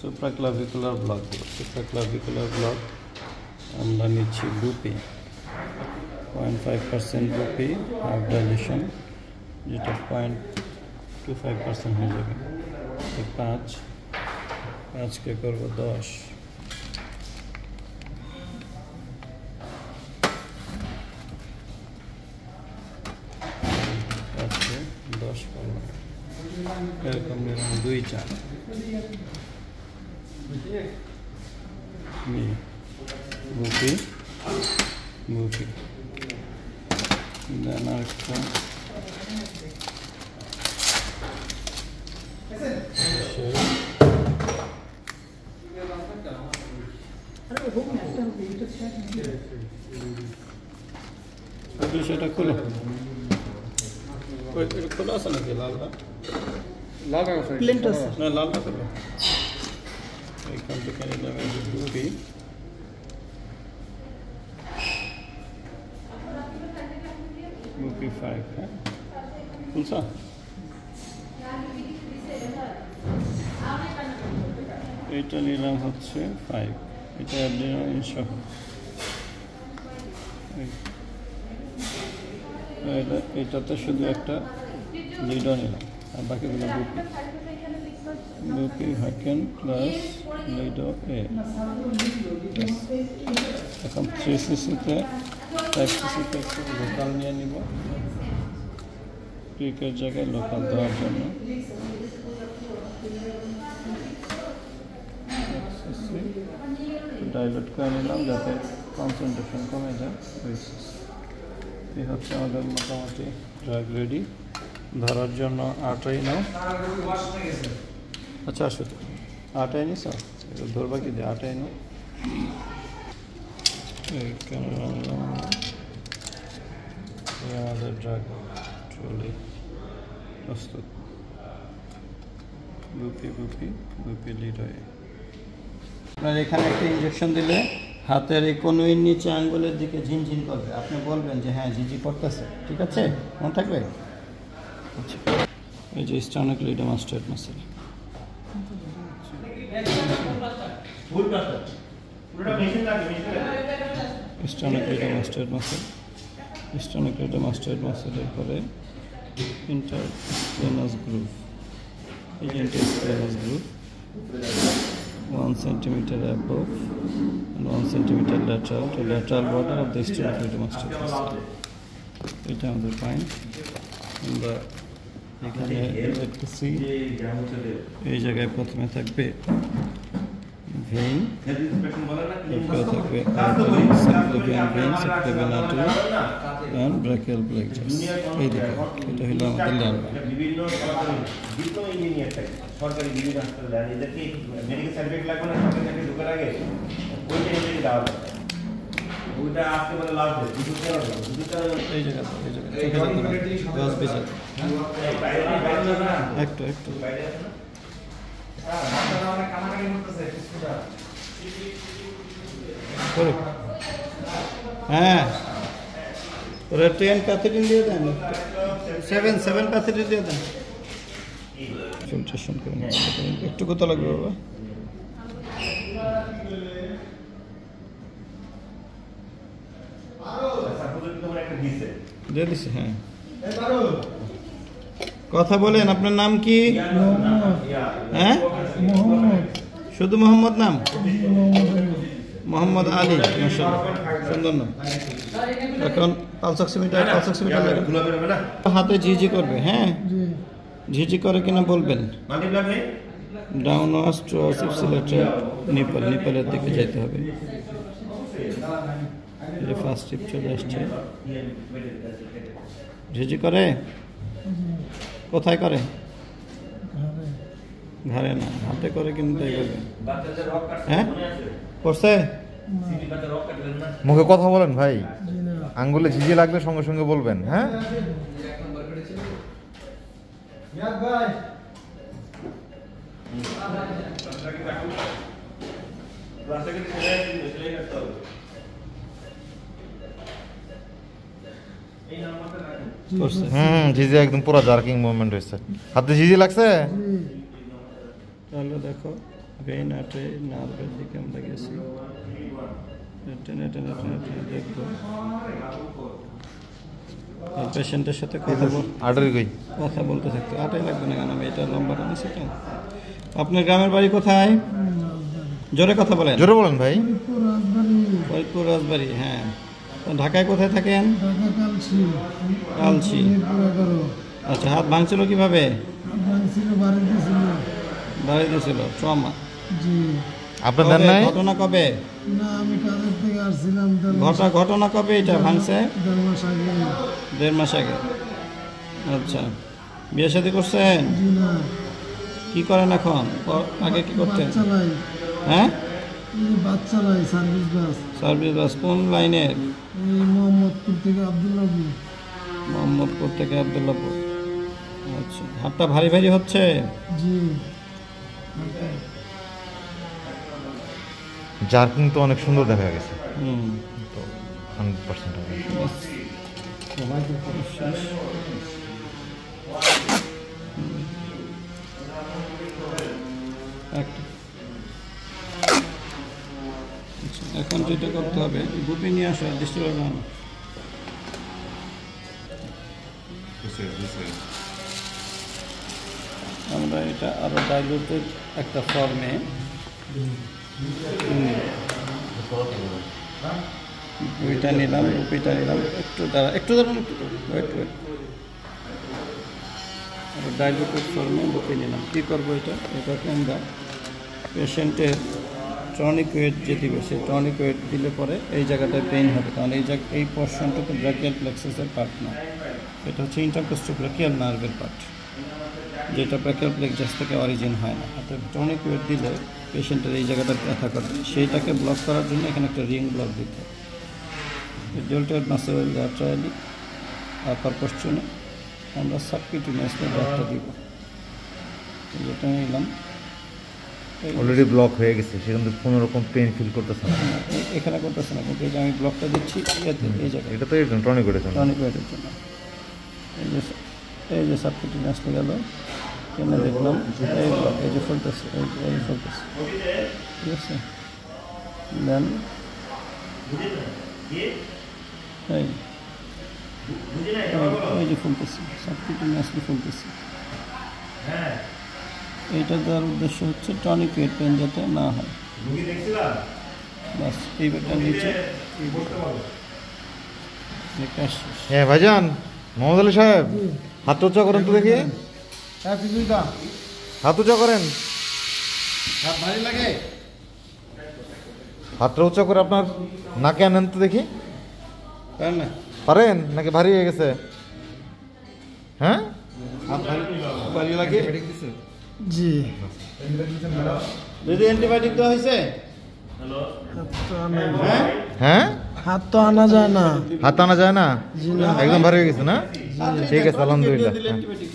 সুপ্রাক্লাভিকুলার block. সুপ্রাক্লাভিকুলার block আমরা নিচ্ছি বুপি 0.5% বুপি, half dilation, যেটা 0.25% হয়ে যাবে। 5কে করবো 10, করবো এরকম নিলাম 2টা বুপি বুপি, দেন আরেকটা সেটা খোলো, খোলা আছে নাকি? লালটা না, লালটা খোলো। এইখান থেকে নিলাম এই যে বুপি, বুপি 5, হ্যাঁ খুলছা? এইটা নিলাম হচ্ছে 5, এটা অ্যাড্রিনালিন সহ। এটাতে শুধু একটা লিডও নিলাম, আর বাকিগুলো বুপি। বুপি হাইকেন প্লাস লিডো এ। এখন 3cc-তে 5cc-তে একটু লোকাল নিয়ে নিব, ক্রিকের জায়গায় লোকাল দেওয়ার জন্য। ডাইলুট করে নিলাম যাতে কনসেন্ট্রেশন কমে যায়। এই হচ্ছে আমাদের মোটামুটি ড্রাগ রেডি। ধরার জন্য 8টাই নাও। আচ্ছা আসো, 8টাই নিস, ধরবা কি দিয়ে? 8টাই নাও। আমাদের ড্রাগ ট্রলি প্রস্তুত। বুপি বুপি বুপি লিড হয়ে আপনার এখানে একটা ইঞ্জেকশন দিলে হাতের এই কনুইয়ের নিচে আঙ্গুলের দিকে ঝিনঝিন করবে। আপনি বলবেন যে হ্যাঁ ঝিঝি করতেছে, ঠিক আছে? মনে থাকবে? আচ্ছা, এই যে স্টার্নোক্লিডোমাস্টয়েড মাসল, স্টার্নোক্লিডোমাস্টয়েড মাসল, স্টার্নোক্লিডোমাস্টয়েড মাসলের পরে ইন্টারস্প্লেনাস গ্রুভ। এই যে ইন্টারস্প্লেনাস গ্রুভ 1 centimeter above and 1 centimeter lateral to lateral border of the sternocleidomastoid muscle. এটা আমাদের পয়েন্ট। আমরা এখানে দেখতেছি এই জায়গায় প্রথমে থাকবে ভেইন, তারপরে থাকবে artery, subclavian vein, subclavian artery and brachial plexus। এই দিকে এটা হলো আমাদের লার্ভা। বিভিন্ন ইঞ্জিনিয়ার থাকে সরকারি বিভিন্ন হাসপাতালে, এদেরকে মেডিকেল সার্টিফিকেট লাগবে না, সরকারি চাকরি ঢোকার আগে ওইটা ইঞ্জিনিয়ার দেওয়া যায়। ওইটা আসতে বলে লাভ দেয় এই জায়গা একটু একটু হ্যাঁ, ওরা 10 প্যাথেটিন দিয়ে দেন, 7 প্যাথেটিন দিয়ে দেন। ফিল্ট্রেশন করে একটু কত লাগবে বাবা? দিয়ে দিছে। হ্যাঁ, কথা বলেন, আপনার নাম কি? হ্যাঁ, শুধু মোহাম্মদ নাম? মোহাম্মদ আলী, মাশাআল্লাহ, সুন্দর নাম। এখন পালস অক্সিমিটার হাতে ঝিঝি করবে। হ্যাঁ, ঝিঝি করে কিনা বলবেন। ডাউনওয়ার্ডস টু ল্যাটারাল নিপল, নিপলের দিকে যেতে হবে। এই ফার্স্ট টিপ চলে আসছে। ঝিঝি করে কোথায় করে? ঘরে না, হাতে করে কিন্তু তাই করবে। হ্যাঁ, করছে? মুখে কথা বলেন ভাই, আঙ্গুলে ঝিঝি লাগলে সঙ্গে সঙ্গে বলবেন। হ্যাঁ, ঝিঝি একদম পুরো জার্কিং মুভমেন্ট হয়েছে। হাতে ঝিঝি লাগছে? তাহলে দেখো ভেইন আর্টারি নার্ভের দিকে আমরা গেছি, টেনে টেনে টেনে টেনে দেখবো। পেশেন্টের সাথে আর্টারি কই? কথা বলতে থাকতো। আটাই লাগবে না কেন, আমি এটা লম্বাটা দিচ্ছি তো। আপনার গ্রামের বাড়ি কোথায়? জোরে কথা বলেন। জোরে বলেন ভাই। ফরিদপুর রাজবাড়ি। হ্যাঁ, ঢাকায় কোথায় থাকেন? কালচি। আচ্ছা, হাত ভাঙছিল কিভাবে? বাড়িতে ছিল, ট্রমা। আপনার দেন নাই? ঘটনা কবে? না, আমি কাজের থেকে আসছিলাম। ঘটনা কবে এটা ভাঙছে? 1.5 মাস আগে। 1.5 মাস আগে। আচ্ছা, বিয়ে শাদী করছেন? জি না। কি করেন এখন? আগে কি করতেন? বাস চালাই। হ্যাঁ, বাস চালাই, সার্ভিস বাস। সার্ভিস বাস। কোন লাইনের? এই মোহাম্মদপুর থেকে আব্দুল্লাহপুর। মোহাম্মদপুর থেকে আব্দুল্লাহপুর। আচ্ছা, হাতটা ভারী ভারী হচ্ছে? জি। জার্কিং তো অনেক সুন্দর দেখা গেছে, হুম, তো 100% হবে। বাস। শেষ। একটা। আচ্ছা, এখন যেটা করতে হবে, গুপি নিয়ে আসো, ডিস্টার্ব না। আমরা এটা আরো ডাইলুটেড একটা ফর্মে ওইটা নিলাম, রুপিটা নিলাম, একটু দাঁড়ান, একটু ওয়েট। ডাইলুটেড ফর্মে রুপি নিলাম। কী করবো এটাকে আমরা পেশেন্টের টনিক ওয়েট যে দিবে, সেই টনিক ওয়েট দিলে পরে এই জায়গাটায় পেইন হবে, কারণ এই পোর্শনটুকু ব্র্যাকিয়াল প্লেক্সাসের পার্ট না, এটা হচ্ছে ইন্টারকোস্টোব্র্যাকিয়াল নার্ভের পার্ট, যেটা ব্র্যাকিয়াল প্লেক্সাস থেকে অরিজিন হয় না। অর্থাৎ টনিক ওয়েট দিলে পেশেন্টের এই জায়গাটা ব্যথা করবে, সেইটাকে ব্লক করার জন্য এখানে একটা রিং ব্লক দিতে হবে। ডেল্টয়েড মাসেল ল্যাটারালি আপার পোর্শনে আমরা সাবকিউটেনিয়াসলি ব্লকটা দিব। যেটা নিলাম, অলরেডি ব্লক হয়ে গেছে, সেখান থেকে কোনো রকম পেইন ফিল করতেছে না। এখানে করতেছে না, কিন্তু এই যে আমি ব্লকটা দিচ্ছি এই জায়গায়, এটা তো একদম টনিক ওয়েটের জন্য। টনিক ওয়েটের জন্য। এই যে সাবকিউটেনিয়াসলি গেল, এখানে দেখলাম এই ব্লক, এই যে ফলতেছে, এই ফলতেছে, ঠিক আছে। দেন এই যে ফুলতেছে, সাবকিউটেনিয়াসলি ফুলতেছে। এইটা দেওয়ার উদ্দেশ্য হচ্ছে টনিক ওয়েট পেন যাতে না হয়। বাস, এই ব্যাপারটা নিচে হ্যাঁ ভাইজান, মোহাম্মদ আলী সাহেব, হাত উঁচা করেন তো দেখি। হাত উঁচা করেন। হাতটা উঁচা করে আপনার নাকে আনেন তো দেখি। না, পারেন নাকি ভারী হয়ে গেছে? হ্যাঁ, ভারী লাগে। জি। যদি অ্যান্টিবায়োটিক দেওয়া হয়েছে? হ্যাঁ, হাত তো আনা যায় না। হাত আনা যায় না, জি না। একদম ভারী হয়ে গেছে না? ঠিক আছে, আলহামদুলিল্লাহ। অ্যান্টিবায়োটিক